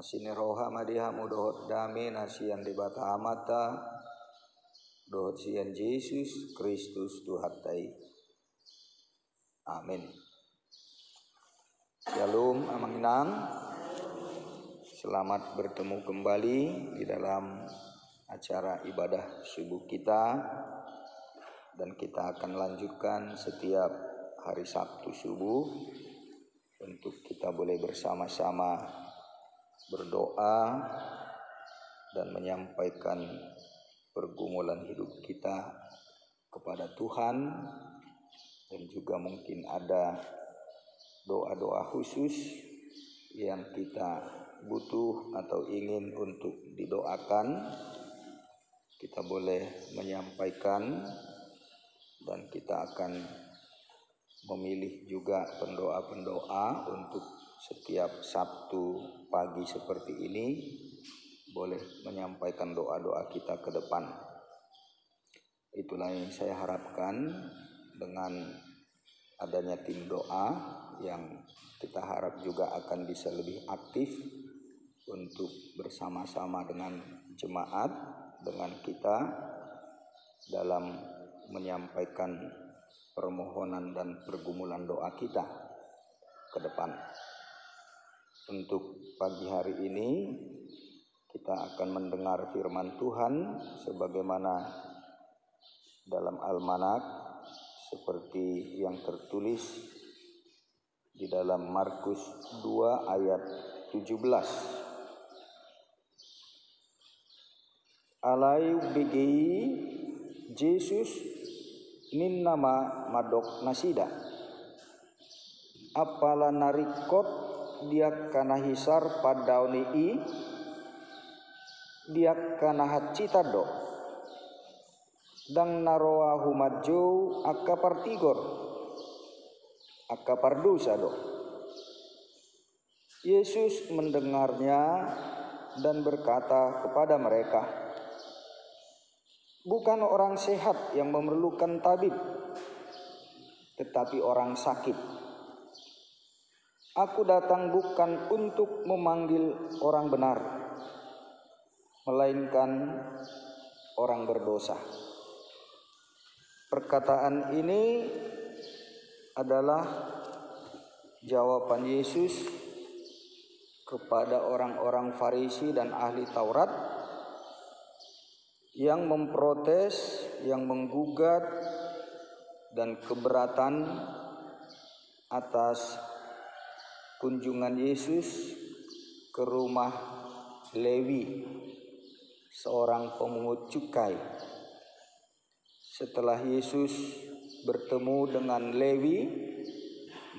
Asine roha madiha mudohot dame nasian debata amata dohot sian Yesus Kristus Tuhatai. Amin. Shalom amanginang. Selamat bertemu kembali di dalam acara ibadah subuh kita, dan kita akan lanjutkan setiap hari Sabtu subuh untuk kita boleh bersama-sama berdoa dan menyampaikan pergumulan hidup kita kepada Tuhan, dan juga mungkin ada doa-doa khusus yang kita butuh atau ingin untuk didoakan. Kita boleh menyampaikan, dan kita akan memilih juga pendoa-pendoa untuk setiap Sabtu pagi seperti ini boleh menyampaikan doa-doa kita ke depan. Itulah yang saya harapkan dengan adanya tim doa yang kita harap juga akan bisa lebih aktif untuk bersama-sama dengan jemaat, dengan kita dalam menyampaikan permohonan dan pergumulan doa kita ke depan. Untuk pagi hari ini kita akan mendengar firman Tuhan sebagaimana dalam almanak seperti yang tertulis di dalam Markus 2 ayat 17. Alai begei Yesus nin nama madok nasida. Apala narikot dia kana hisar padauni i dia kana hacita do. Dang naroa humajo akka partigor akka pardusa do. Yesus mendengarnya dan berkata kepada mereka, bukan orang sehat yang memerlukan tabib, tetapi orang sakit. Aku datang bukan untuk memanggil orang benar, melainkan orang berdosa. Perkataan ini adalah jawaban Yesus kepada orang-orang Farisi dan ahli Taurat yang memprotes, yang menggugat dan keberatan atas kunjungan Yesus ke rumah Lewi, seorang pemungut cukai. Setelah Yesus bertemu dengan Lewi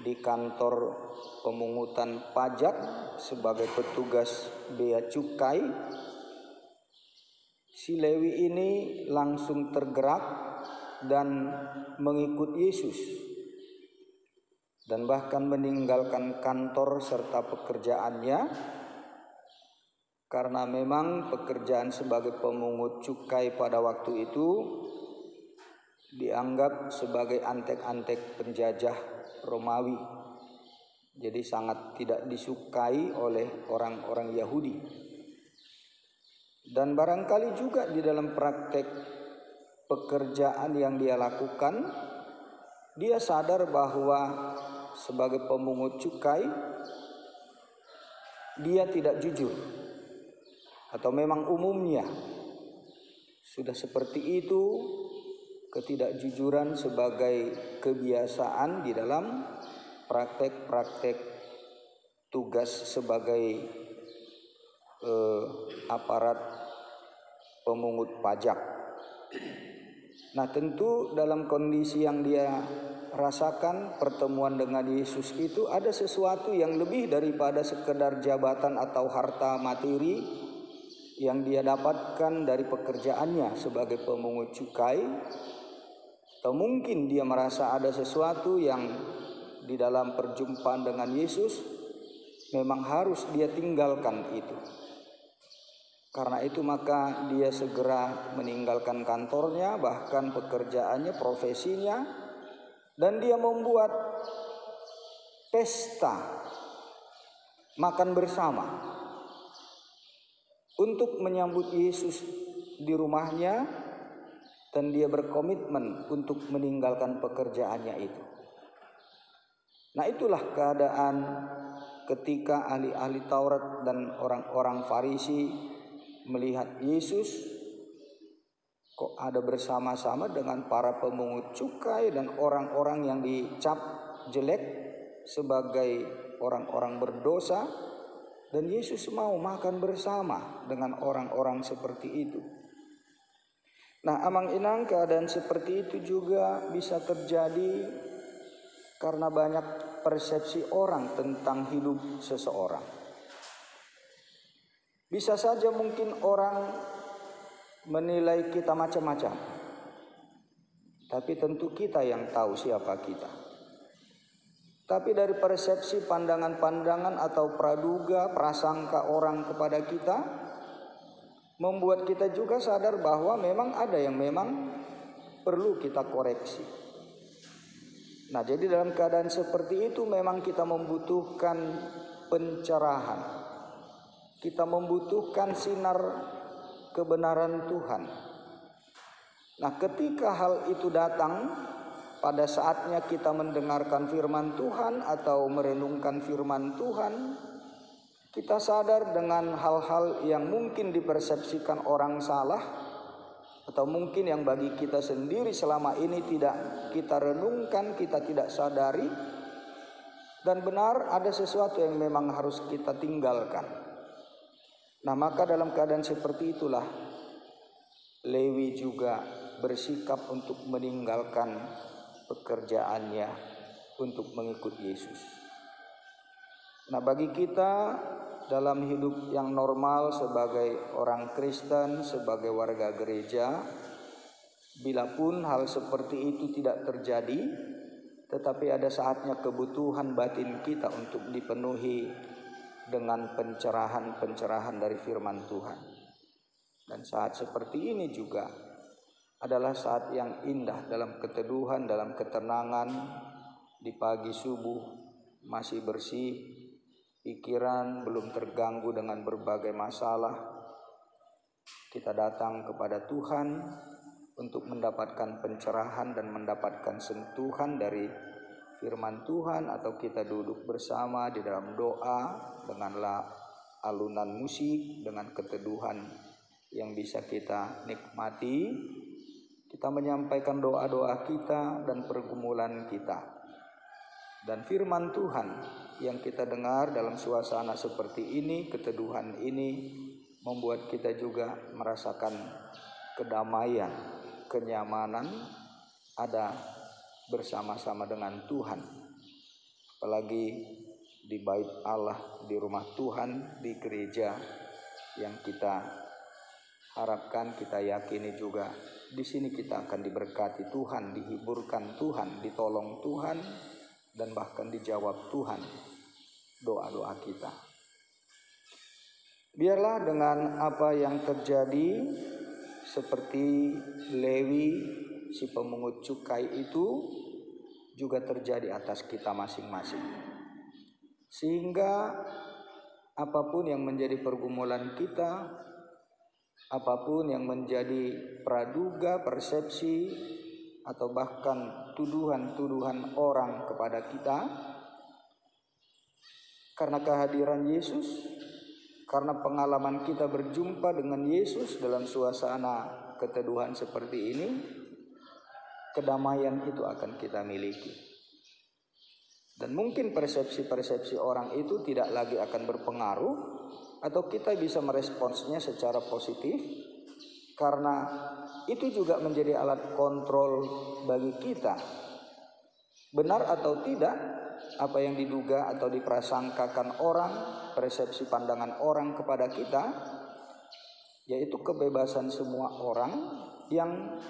di kantor pemungutan pajak sebagai petugas bea cukai, si Lewi ini langsung tergerak dan mengikut Yesus, dan bahkan meninggalkan kantor serta pekerjaannya, karena memang pekerjaan sebagai pemungut cukai pada waktu itu dianggap sebagai antek-antek penjajah Romawi. Jadi sangat tidak disukai oleh orang-orang Yahudi. Dan barangkali juga di dalam praktek pekerjaan yang dia lakukan, dia sadar bahwa sebagai pemungut cukai dia tidak jujur, atau memang umumnya sudah seperti itu, ketidakjujuran sebagai kebiasaan di dalam praktek-praktek tugas sebagai aparat pemungut pajak. Nah, tentu dalam kondisi yang dia rasakan pertemuan dengan Yesus itu ada sesuatu yang lebih daripada sekedar jabatan atau harta materi yang dia dapatkan dari pekerjaannya sebagai pemungut cukai. Atau mungkin dia merasa ada sesuatu yang di dalam perjumpaan dengan Yesus memang harus dia tinggalkan itu. Karena itu maka dia segera meninggalkan kantornya, bahkan pekerjaannya, profesinya, dan dia membuat pesta makan bersama untuk menyambut Yesus di rumahnya, dan dia berkomitmen untuk meninggalkan pekerjaannya itu. Nah, itulah keadaan ketika ahli-ahli Taurat dan orang-orang Farisi melihat Yesus kok ada bersama-sama dengan para pemungut cukai dan orang-orang yang dicap jelek sebagai orang-orang berdosa, dan Yesus mau makan bersama dengan orang-orang seperti itu. Nah, amang-inang keadaan seperti itu juga bisa terjadi karena banyak persepsi orang tentang hidup seseorang. Bisa saja mungkin orang menilai kita macam-macam, tapi tentu kita yang tahu siapa kita. Tapi dari persepsi pandangan-pandangan atau praduga, prasangka orang kepada kita, membuat kita juga sadar bahwa memang ada yang memang perlu kita koreksi. Nah, jadi dalam keadaan seperti itu memang kita membutuhkan pencerahan. Kita membutuhkan sinar kebenaran Tuhan. Nah, ketika hal itu datang, pada saatnya kita mendengarkan firman Tuhan atau merenungkan firman Tuhan, kita sadar dengan hal-hal yang mungkin dipersepsikan orang salah, atau mungkin yang bagi kita sendiri selama ini tidak kita renungkan, kita tidak sadari, dan benar ada sesuatu yang memang harus kita tinggalkan. Nah, maka dalam keadaan seperti itulah Lewi juga bersikap untuk meninggalkan pekerjaannya untuk mengikut Yesus. Nah, bagi kita dalam hidup yang normal sebagai orang Kristen, sebagai warga gereja, bila pun hal seperti itu tidak terjadi, tetapi ada saatnya kebutuhan batin kita untuk dipenuhi dengan pencerahan-pencerahan dari firman Tuhan. Dan saat seperti ini juga adalah saat yang indah dalam keteduhan, dalam ketenangan, di pagi subuh masih bersih, pikiran belum terganggu dengan berbagai masalah. Kita datang kepada Tuhan untuk mendapatkan pencerahan dan mendapatkan sentuhan dari firman Tuhan, atau kita duduk bersama di dalam doa dengan alunan musik, dengan keteduhan yang bisa kita nikmati. Kita menyampaikan doa-doa kita dan pergumulan kita. Dan firman Tuhan yang kita dengar dalam suasana seperti ini, keteduhan ini, membuat kita juga merasakan kedamaian, kenyamanan, ada bersama-sama dengan Tuhan. Apalagi di bait Allah, di rumah Tuhan, di gereja yang kita harapkan, kita yakini juga di sini kita akan diberkati Tuhan, dihiburkan Tuhan, ditolong Tuhan, dan bahkan dijawab Tuhan doa-doa kita. Biarlah dengan apa yang terjadi seperti Lewi si pemungut cukai itu juga terjadi atas kita masing-masing. Sehingga apapun yang menjadi pergumulan kita, apapun yang menjadi praduga, persepsi, atau bahkan tuduhan-tuduhan orang kepada kita, karena kehadiran Yesus, karena pengalaman kita berjumpa dengan Yesus dalam suasana keteduhan seperti ini, kedamaian itu akan kita miliki. Dan mungkin persepsi-persepsi orang itu tidak lagi akan berpengaruh, atau kita bisa meresponsnya secara positif, karena itu juga menjadi alat kontrol bagi kita. Benar atau tidak apa yang diduga atau diprasangkakan orang, persepsi pandangan orang kepada kita, yaitu kebebasan semua orang, yang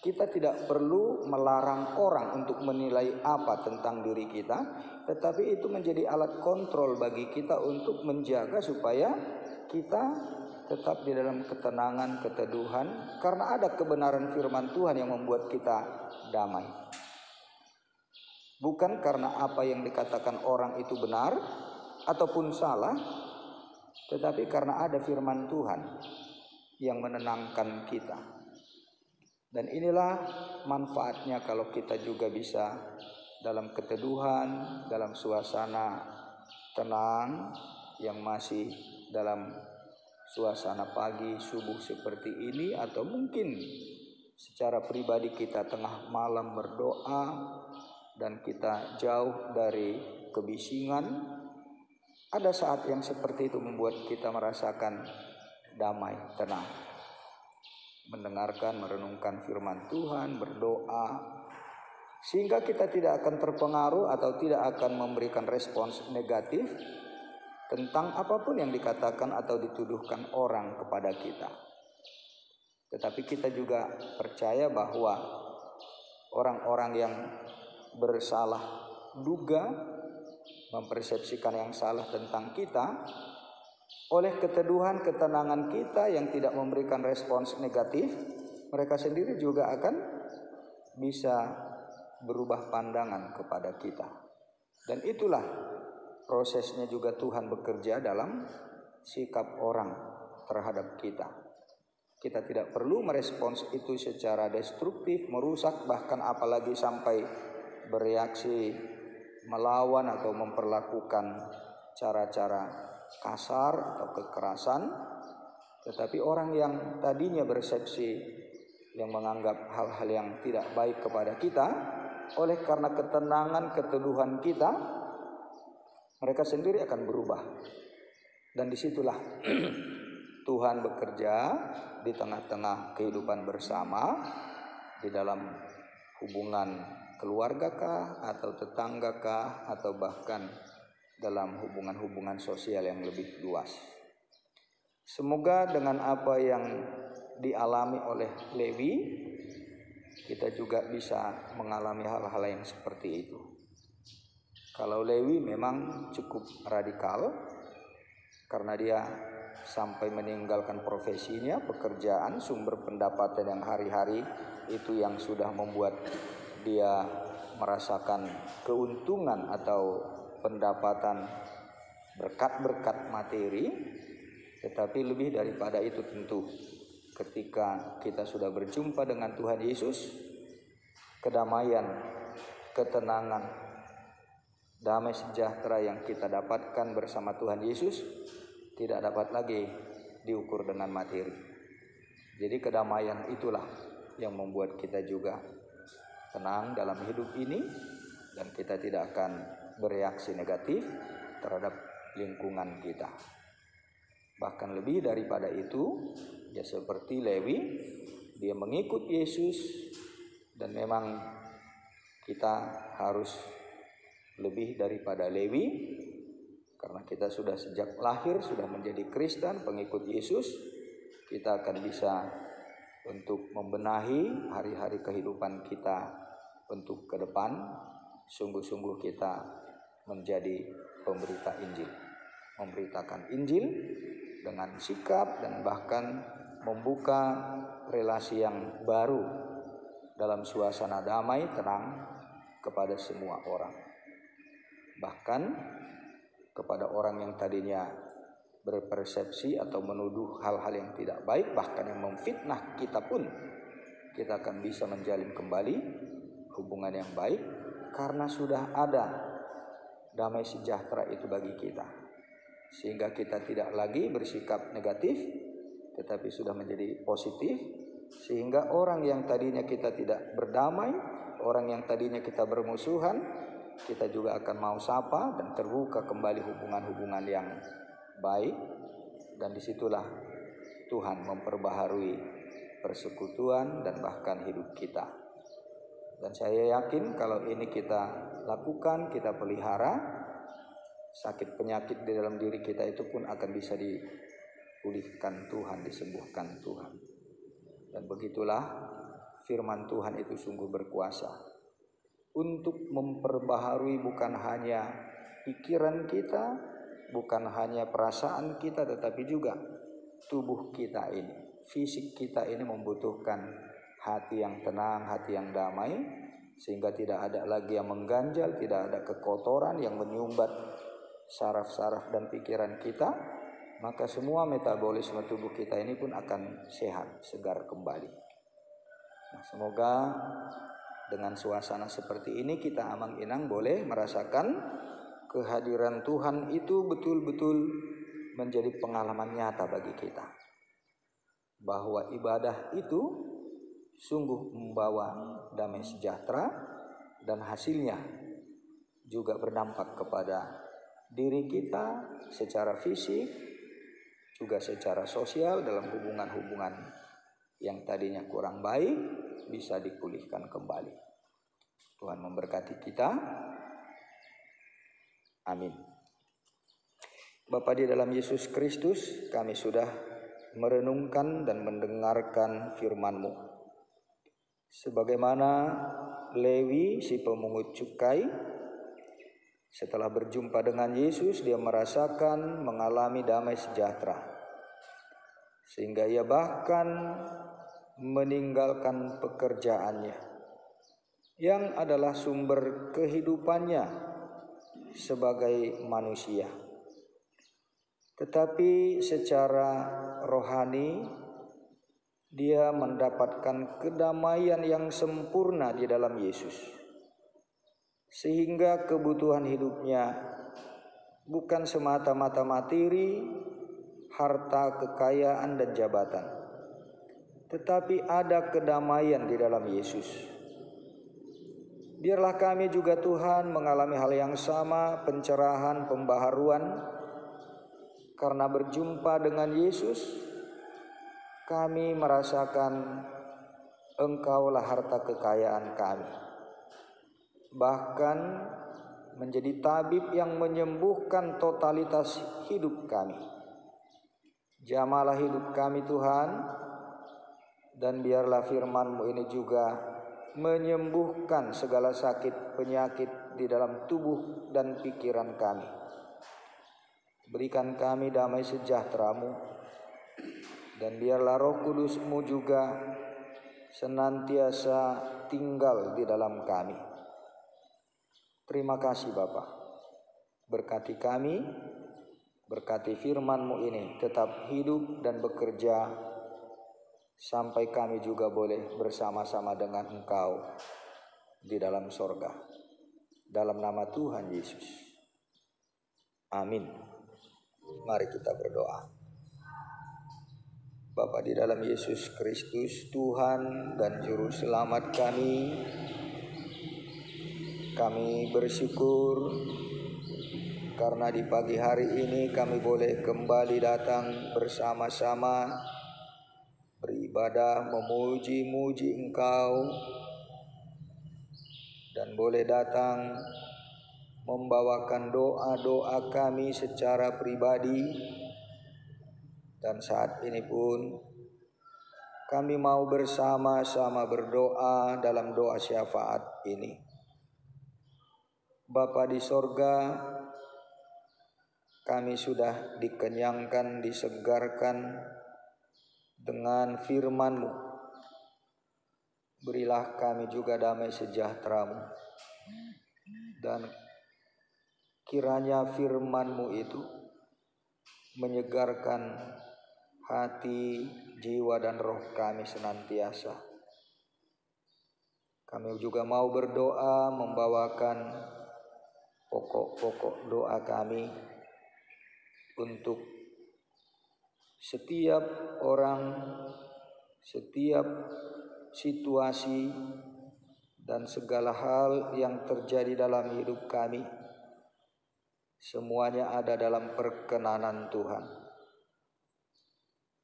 kita tidak perlu melarang orang untuk menilai apa tentang diri kita, tetapi itu menjadi alat kontrol bagi kita untuk menjaga supaya kita tetap di dalam ketenangan, keteduhan, karena ada kebenaran firman Tuhan yang membuat kita damai. Bukan karena apa yang dikatakan orang itu benar ataupun salah, tetapi karena ada firman Tuhan yang menenangkan kita. Dan inilah manfaatnya kalau kita juga bisa dalam keteduhan, dalam suasana tenang yang masih dalam suasana pagi, subuh seperti ini, atau mungkin secara pribadi kita tengah malam berdoa dan kita jauh dari kebisingan. Ada saat yang seperti itu membuat kita merasakan damai, tenang. Mendengarkan, merenungkan firman Tuhan, berdoa, sehingga kita tidak akan terpengaruh atau tidak akan memberikan respons negatif tentang apapun yang dikatakan atau dituduhkan orang kepada kita. Tetapi kita juga percaya bahwa orang-orang yang bersalah duga mempersepsikan yang salah tentang kita, oleh keteduhan, ketenangan kita yang tidak memberikan respons negatif, mereka sendiri juga akan bisa berubah pandangan kepada kita. Dan itulah prosesnya juga Tuhan bekerja dalam sikap orang terhadap kita. Kita tidak perlu merespons itu secara destruktif, merusak, bahkan apalagi sampai bereaksi melawan atau memperlakukan cara-cara kasar atau kekerasan. Tetapi orang yang tadinya bersepsi yang menganggap hal-hal yang tidak baik kepada kita, oleh karena ketenangan, keteduhan kita, mereka sendiri akan berubah. Dan disitulah Tuhan bekerja di tengah-tengah kehidupan bersama, di dalam hubungan keluargakah atau tetanggakah, atau bahkan dalam hubungan-hubungan sosial yang lebih luas. Semoga dengan apa yang dialami oleh Lewi, kita juga bisa mengalami hal-hal yang seperti itu. Kalau Lewi memang cukup radikal, karena dia sampai meninggalkan profesinya, pekerjaan, sumber pendapatan yang hari-hari itu yang sudah membuat dia merasakan keuntungan atau pendapatan berkat-berkat materi. Tetapi lebih daripada itu tentu, ketika kita sudah berjumpa dengan Tuhan Yesus, kedamaian, ketenangan, damai sejahtera yang kita dapatkan bersama Tuhan Yesus tidak dapat lagi diukur dengan materi. Jadi kedamaian itulah yang membuat kita juga tenang dalam hidup ini, dan kita tidak akan bereaksi negatif terhadap lingkungan kita. Bahkan lebih daripada itu, ya seperti Lewi, dia mengikut Yesus, dan memang kita harus lebih daripada Lewi, karena kita sudah sejak lahir sudah menjadi Kristen, pengikut Yesus. Kita akan bisa untuk membenahi hari-hari kehidupan kita untuk ke depan, sungguh-sungguh kita menjadi pemberita Injil, memberitakan Injil dengan sikap dan bahkan membuka relasi yang baru dalam suasana damai, tenang kepada semua orang. Bahkan kepada orang yang tadinya berpersepsi atau menuduh hal-hal yang tidak baik, bahkan yang memfitnah kita pun, kita akan bisa menjalin kembali hubungan yang baik, karena sudah ada damai sejahtera itu bagi kita, sehingga kita tidak lagi bersikap negatif, tetapi sudah menjadi positif, sehingga orang yang tadinya kita tidak berdamai, orang yang tadinya kita bermusuhan, kita juga akan mau sapa dan terbuka kembali hubungan-hubungan yang baik. Dan disitulah Tuhan memperbaharui persekutuan dan bahkan hidup kita. Dan saya yakin kalau ini kita lakukan, kita pelihara, sakit penyakit di dalam diri kita itu pun akan bisa dipulihkan Tuhan, disembuhkan Tuhan. Dan begitulah firman Tuhan itu sungguh berkuasa untuk memperbaharui bukan hanya pikiran kita, bukan hanya perasaan kita, tetapi juga tubuh kita ini, fisik kita ini membutuhkan hati yang tenang, hati yang damai, sehingga tidak ada lagi yang mengganjal, tidak ada kekotoran yang menyumbat saraf-saraf dan pikiran kita, maka semua metabolisme tubuh kita ini pun akan sehat, segar kembali. Nah, semoga dengan suasana seperti ini kita amang-inang boleh merasakan kehadiran Tuhan itu betul-betul menjadi pengalaman nyata bagi kita. Bahwa ibadah itu sungguh membawa damai sejahtera dan hasilnya juga berdampak kepada diri kita secara fisik, juga secara sosial dalam hubungan-hubungan yang tadinya kurang baik bisa dipulihkan kembali. Tuhan memberkati kita. Amin. Bapa di dalam Yesus Kristus, kami sudah merenungkan dan mendengarkan firman-Mu. Sebagaimana Lewi si pemungut cukai, setelah berjumpa dengan Yesus, dia merasakan mengalami damai sejahtera. Sehingga ia bahkan meninggalkan pekerjaannya yang adalah sumber kehidupannya sebagai manusia. Tetapi secara rohani dia mendapatkan kedamaian yang sempurna di dalam Yesus. Sehingga kebutuhan hidupnya bukan semata-mata materi, harta, kekayaan, dan jabatan. Tetapi ada kedamaian di dalam Yesus. Biarlah kami juga Tuhan mengalami hal yang sama, pencerahan, pembaharuan. Karena berjumpa dengan Yesus, kami merasakan Engkaulah harta kekayaan kami. Bahkan menjadi tabib yang menyembuhkan totalitas hidup kami. Jamahlah hidup kami Tuhan, dan biarlah firman-Mu ini juga menyembuhkan segala sakit penyakit di dalam tubuh dan pikiran kami. Berikan kami damai sejahtera-Mu, dan biarlah Roh Kudus-Mu juga senantiasa tinggal di dalam kami. Terima kasih Bapa. Berkati kami, berkati firman-Mu ini tetap hidup dan bekerja sampai kami juga boleh bersama-sama dengan Engkau di dalam sorga. Dalam nama Tuhan Yesus. Amin. Mari kita berdoa. Bapa di dalam Yesus Kristus, Tuhan dan Juru Selamat kami bersyukur karena di pagi hari ini kami boleh kembali datang bersama-sama beribadah, memuji-muji Engkau, dan boleh datang membawakan doa-doa kami secara pribadi. Dan saat ini pun kami mau bersama-sama berdoa dalam doa syafaat ini. Bapa di sorga, kami sudah dikenyangkan, disegarkan dengan firman-Mu. Berilah kami juga damai sejahtera-Mu. Dan kiranya firman-Mu itu menyegarkan hati, jiwa, dan roh kami senantiasa. Kami juga mau berdoa membawakan pokok-pokok doa kami untuk setiap orang, setiap situasi, dan segala hal yang terjadi dalam hidup kami. Semuanya ada dalam perkenanan Tuhan.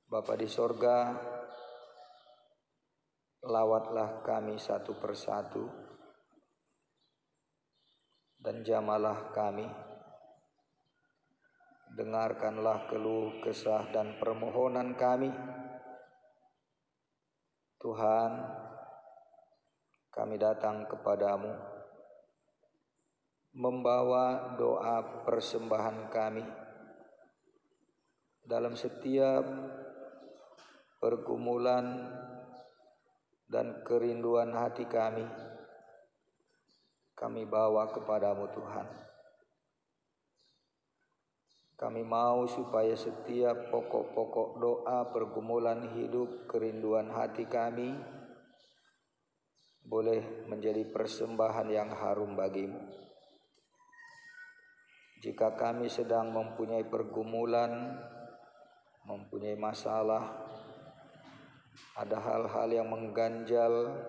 Bapa di sorga, lawatlah kami satu persatu, dan jamalah kami. Dengarkanlah keluh kesah dan permohonan kami. Tuhan, kami datang kepadamu, membawa doa persembahan kami dalam setiap pergumulan dan kerinduan hati kami. Kami bawa kepadamu Tuhan. Kami mau supaya setiap pokok-pokok doa, pergumulan hidup, kerinduan hati kami boleh menjadi persembahan yang harum bagimu. Jika kami sedang mempunyai pergumulan, mempunyai masalah, ada hal-hal yang mengganjal,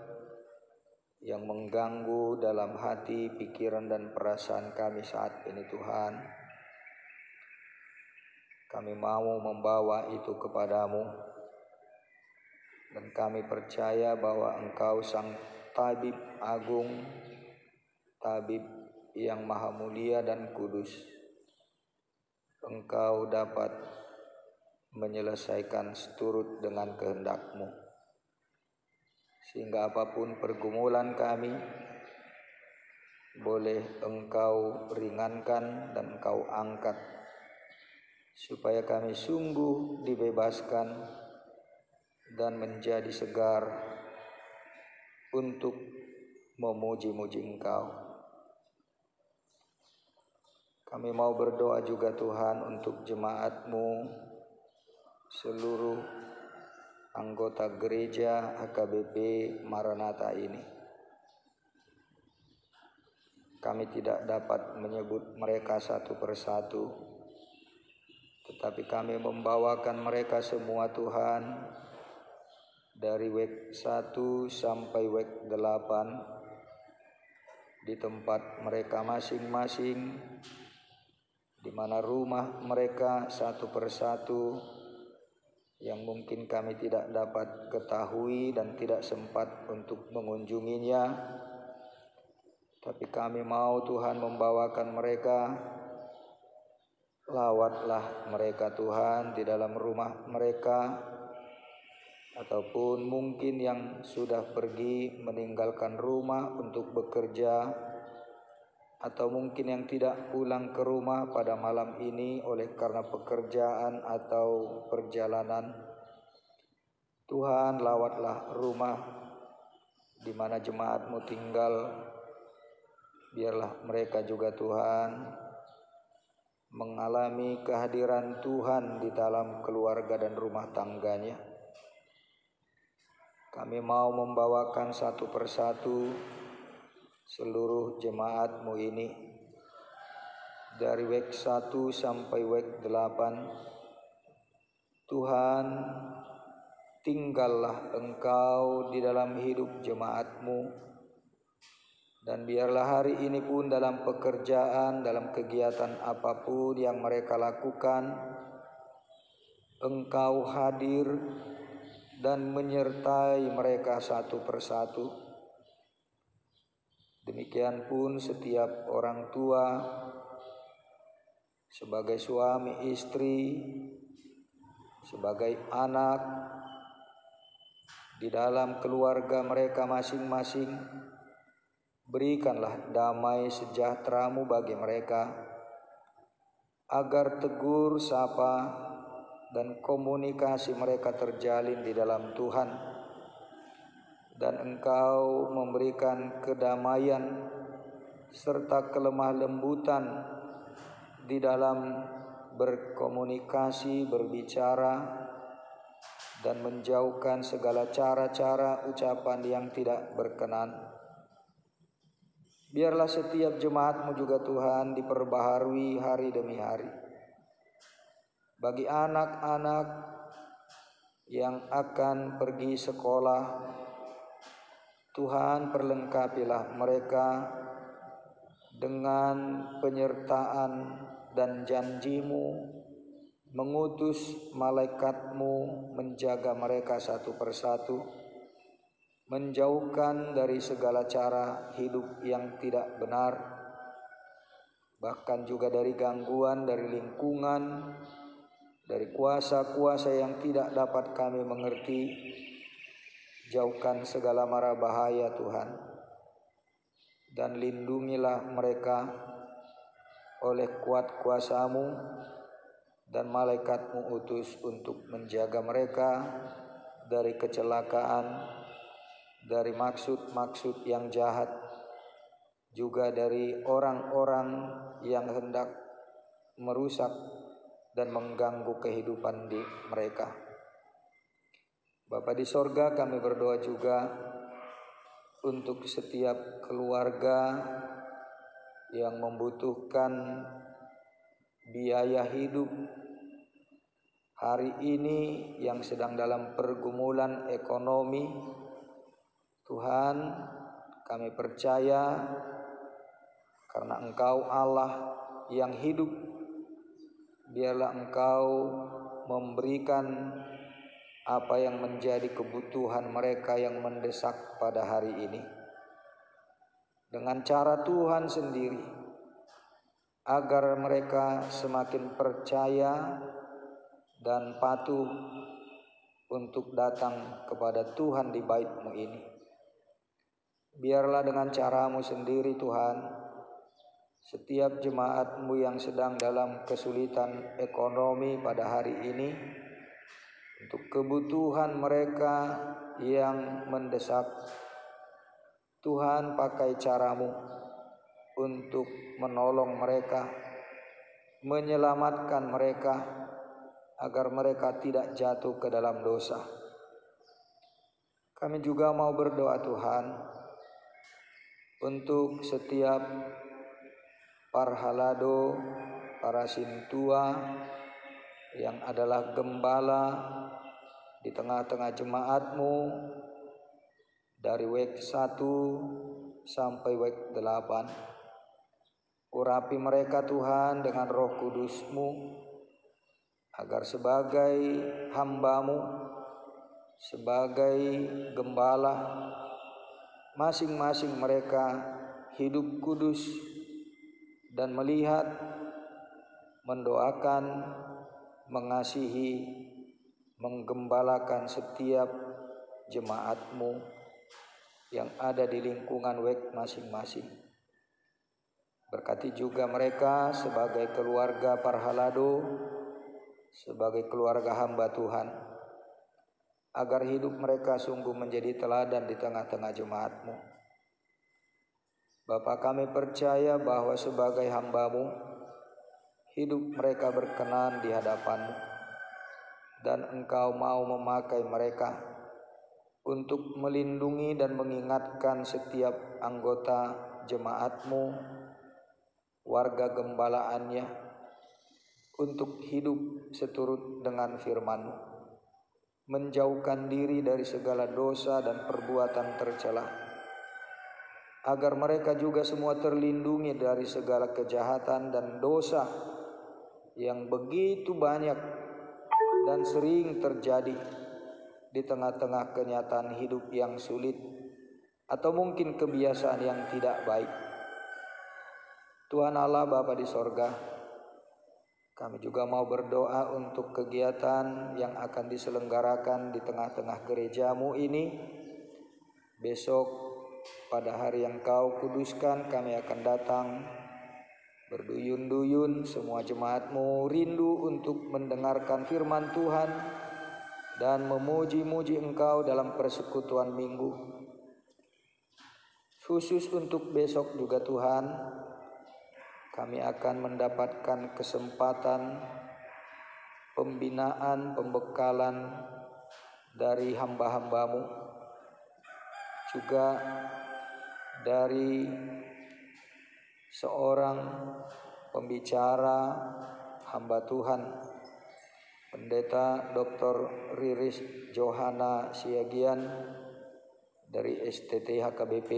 yang mengganggu dalam hati, pikiran dan perasaan kami saat ini Tuhan, kami mau membawa itu kepadamu, dan kami percaya bahwa Engkau Sang Tabib Agung, Tabib yang maha mulia dan kudus, Engkau dapat menyelesaikan seturut dengan kehendak-Mu, sehingga apapun pergumulan kami boleh Engkau ringankan dan Engkau angkat, supaya kami sungguh dibebaskan dan menjadi segar untuk memuji-muji Engkau. Kami mau berdoa juga Tuhan untuk jemaat-Mu, seluruh anggota gereja HKBP Maranatha ini. Kami tidak dapat menyebut mereka satu persatu, tetapi kami membawakan mereka semua Tuhan, dari WEK 1 sampai WEK 8, di tempat mereka masing-masing, di mana rumah mereka satu persatu yang mungkin kami tidak dapat ketahui dan tidak sempat untuk mengunjunginya. Tapi kami mau Tuhan membawakan mereka. Lawatlah mereka Tuhan di dalam rumah mereka, ataupun mungkin yang sudah pergi meninggalkan rumah untuk bekerja, atau mungkin yang tidak pulang ke rumah pada malam ini oleh karena pekerjaan atau perjalanan. Tuhan, lawatlah rumah di mana jemaat-Mu tinggal. Biarlah mereka juga Tuhan mengalami kehadiran Tuhan di dalam keluarga dan rumah tangganya. Kami mau membawakan satu persatu seluruh jemaat-Mu ini, dari WEK 1 sampai WEK 8. Tuhan, tinggallah Engkau di dalam hidup jemaat-Mu, dan biarlah hari ini pun dalam pekerjaan, dalam kegiatan apapun yang mereka lakukan, Engkau hadir dan menyertai mereka satu persatu. Demikian pun setiap orang tua, sebagai suami istri, sebagai anak, di dalam keluarga mereka masing-masing, berikanlah damai sejahtera-Mu bagi mereka, agar tegur, sapa, dan komunikasi mereka terjalin di dalam Tuhan, dan Engkau memberikan kedamaian serta kelemah lembutan di dalam berkomunikasi, berbicara, dan menjauhkan segala cara-cara ucapan yang tidak berkenan. Biarlah setiap jemaat-Mu juga Tuhan diperbaharui hari demi hari. Bagi anak-anak yang akan pergi sekolah, Tuhan, perlengkapilah mereka dengan penyertaan dan janji-Mu, mengutus malaikat-Mu menjaga mereka satu persatu, menjauhkan dari segala cara hidup yang tidak benar, bahkan juga dari gangguan, dari lingkungan, dari kuasa-kuasa yang tidak dapat kami mengerti. Jauhkan segala mara bahaya Tuhan, dan lindungilah mereka oleh kuat kuasa-Mu, dan malaikat-Mu utus untuk menjaga mereka dari kecelakaan, dari maksud-maksud yang jahat, juga dari orang-orang yang hendak merusak dan mengganggu kehidupan di mereka. Bapa di sorga, kami berdoa juga untuk setiap keluarga yang membutuhkan biaya hidup hari ini, yang sedang dalam pergumulan ekonomi. Tuhan, kami percaya karena Engkau Allah yang hidup, biarlah Engkau memberikan apa yang menjadi kebutuhan mereka yang mendesak pada hari ini dengan cara Tuhan sendiri, agar mereka semakin percaya dan patuh untuk datang kepada Tuhan di bait-Mu ini. Biarlah dengan cara-Mu sendiri Tuhan, setiap jemaat-Mu yang sedang dalam kesulitan ekonomi pada hari ini, untuk kebutuhan mereka yang mendesak, Tuhan pakai cara-Mu untuk menolong mereka, menyelamatkan mereka, agar mereka tidak jatuh ke dalam dosa. Kami juga mau berdoa Tuhan untuk setiap parhalado, para sintua yang adalah gembala di tengah-tengah jemaat-Mu dari week 1 sampai week 8. Urapi mereka Tuhan dengan Roh Kudus-Mu, agar sebagai hamba-Mu, sebagai gembala, masing-masing mereka hidup kudus dan melihat, mendoakan, mengasihi, menggembalakan setiap jemaat-Mu yang ada di lingkungan WEK masing-masing. Berkati juga mereka sebagai keluarga Parhalado, sebagai keluarga hamba Tuhan, agar hidup mereka sungguh menjadi teladan di tengah-tengah jemaat-Mu. Bapa, kami percaya bahwa sebagai hamba-Mu, hidup mereka berkenan di hadapan-Mu, dan Engkau mau memakai mereka untuk melindungi dan mengingatkan setiap anggota jemaat-Mu, warga gembalaannya, untuk hidup seturut dengan firman-Mu, menjauhkan diri dari segala dosa dan perbuatan tercela, agar mereka juga semua terlindungi dari segala kejahatan dan dosa yang begitu banyak dan sering terjadi di tengah-tengah kenyataan hidup yang sulit atau mungkin kebiasaan yang tidak baik. Tuhan Allah Bapa di sorga, kami juga mau berdoa untuk kegiatan yang akan diselenggarakan di tengah-tengah gereja-Mu ini. Besok pada hari yang Kau kuduskan, kami akan datang berduyun-duyun, semua jemaat-Mu rindu untuk mendengarkan firman Tuhan dan memuji-muji Engkau dalam persekutuan minggu. Khusus untuk besok juga Tuhan, kami akan mendapatkan kesempatan pembinaan, pembekalan dari hamba-hamba-Mu, juga dari seorang pembicara hamba Tuhan, Pendeta Dr. Riris Johana Siagian dari STT HKBP,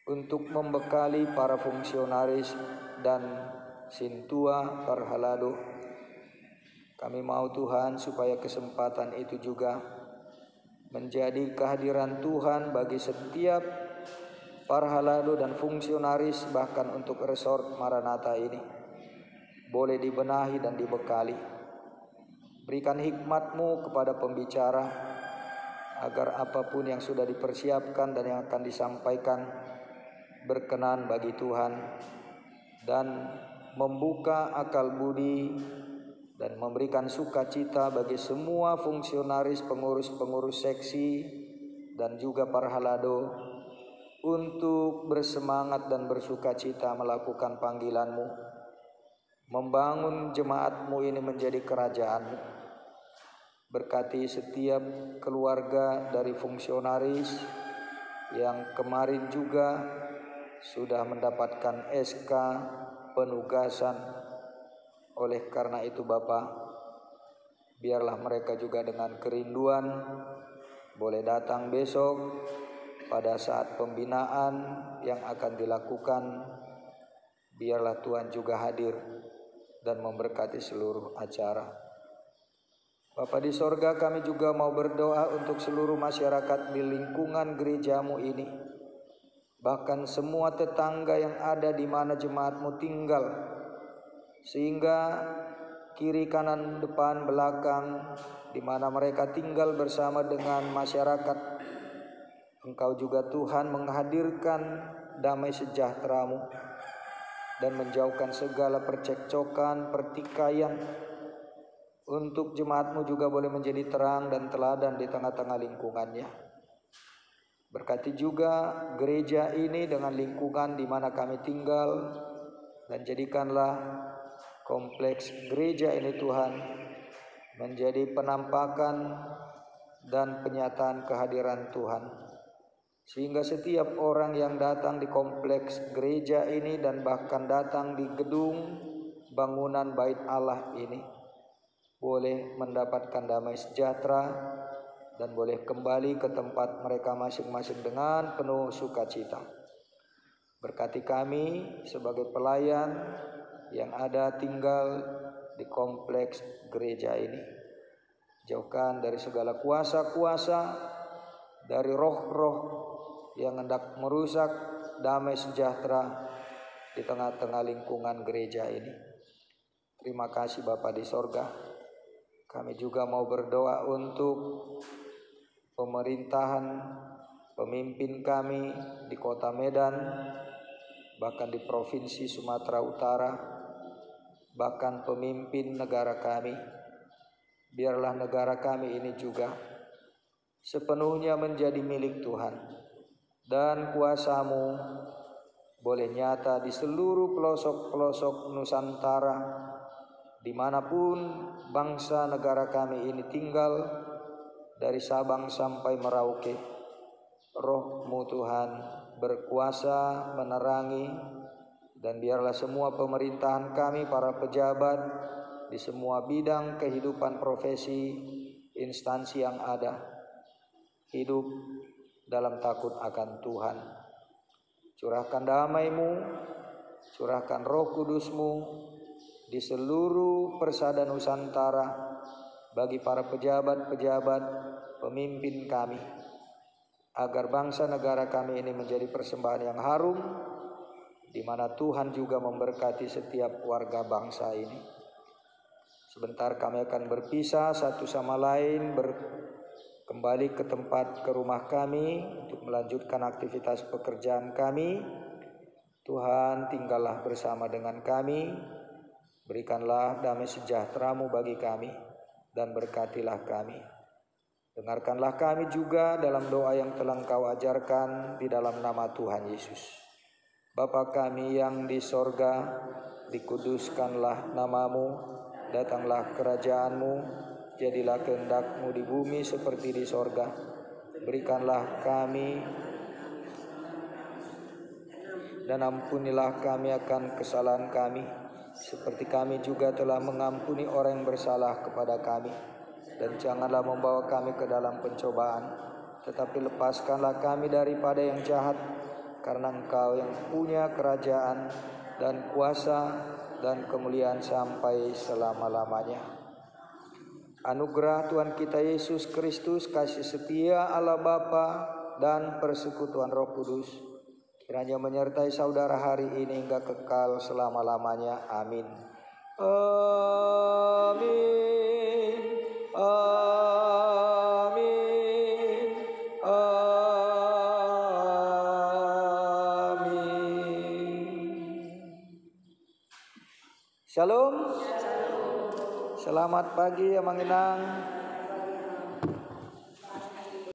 untuk membekali para fungsionaris dan sintua Parhalado. Kami mau Tuhan supaya kesempatan itu juga menjadi kehadiran Tuhan bagi setiap Parhalado dan fungsionaris, bahkan untuk resort Maranatha ini boleh dibenahi dan dibekali. Berikan hikmat-Mu kepada pembicara, agar apapun yang sudah dipersiapkan dan yang akan disampaikan berkenan bagi Tuhan dan membuka akal budi dan memberikan sukacita bagi semua fungsionaris, pengurus-pengurus seksi dan juga Parhalado untuk bersemangat dan bersukacita melakukan panggilan-Mu membangun jemaat-Mu ini menjadi kerajaan-Mu. Berkati setiap keluarga dari fungsionaris yang kemarin juga sudah mendapatkan SK penugasan. Oleh karena itu Bapa, biarlah mereka juga dengan kerinduan boleh datang besok pada saat pembinaan yang akan dilakukan. Biarlah Tuhan juga hadir dan memberkati seluruh acara. Bapa di sorga, kami juga mau berdoa untuk seluruh masyarakat di lingkungan gereja-Mu ini. Bahkan semua tetangga yang ada di mana jemaat-Mu tinggal. Sehingga kiri, kanan, depan, belakang, di mana mereka tinggal bersama dengan masyarakat, Engkau juga Tuhan menghadirkan damai sejahtera-Mu dan menjauhkan segala percekcokan, pertikaian, untuk jemaat-Mu juga boleh menjadi terang dan teladan di tengah-tengah lingkungannya. Berkati juga gereja ini dengan lingkungan di mana kami tinggal, dan jadikanlah kompleks gereja ini Tuhan menjadi penampakan dan penyataan kehadiran Tuhan. Sehingga setiap orang yang datang di kompleks gereja ini dan bahkan datang di gedung bangunan Bait Allah ini boleh mendapatkan damai sejahtera dan boleh kembali ke tempat mereka masing-masing dengan penuh sukacita. Berkati kami sebagai pelayan yang ada tinggal di kompleks gereja ini. Jauhkan dari segala kuasa-kuasa, dari roh-roh yang hendak merusak damai sejahtera di tengah-tengah lingkungan gereja ini. Terima kasih Bapa di sorga. Kami juga mau berdoa untuk pemerintahan, pemimpin kami di kota Medan, bahkan di provinsi Sumatera Utara, bahkan pemimpin negara kami. Biarlah negara kami ini juga sepenuhnya menjadi milik Tuhan, dan kuasa-Mu boleh nyata di seluruh pelosok-pelosok Nusantara, dimanapun bangsa negara kami ini tinggal, dari Sabang sampai Merauke. Roh-Mu Tuhan berkuasa menerangi, dan biarlah semua pemerintahan kami, para pejabat di semua bidang kehidupan profesi, instansi yang ada, hidup dalam takut akan Tuhan. Curahkan damai-Mu, curahkan Roh Kudus-Mu di seluruh persada Nusantara bagi para pejabat-pejabat, pemimpin kami, agar bangsa negara kami ini menjadi persembahan yang harum, di mana Tuhan juga memberkati setiap warga bangsa ini. Sebentar kami akan berpisah satu sama lain, kembali ke tempat, ke rumah kami untuk melanjutkan aktivitas pekerjaan kami. Tuhan, tinggallah bersama dengan kami. Berikanlah damai sejahtera-Mu bagi kami dan berkatilah kami. Dengarkanlah kami juga dalam doa yang telah Engkau ajarkan di dalam nama Tuhan Yesus. Bapa kami yang di sorga, dikuduskanlah nama-Mu, datanglah kerajaan-Mu, jadilah kehendak-Mu di bumi seperti di sorga. Berikanlah kami dan ampunilah kami akan kesalahan kami, seperti kami juga telah mengampuni orang yang bersalah kepada kami. Dan janganlah membawa kami ke dalam pencobaan, tetapi lepaskanlah kami daripada yang jahat, karena Engkau yang punya kerajaan dan kuasa dan kemuliaan sampai selama-lamanya. Anugerah Tuhan kita Yesus Kristus, kasih setia Allah Bapa, dan persekutuan Roh Kudus kiranya menyertai saudara hari ini hingga kekal selama-lamanya. Amin. Amin. Amin. Amin. Shalom. Selamat pagi ya Manginang.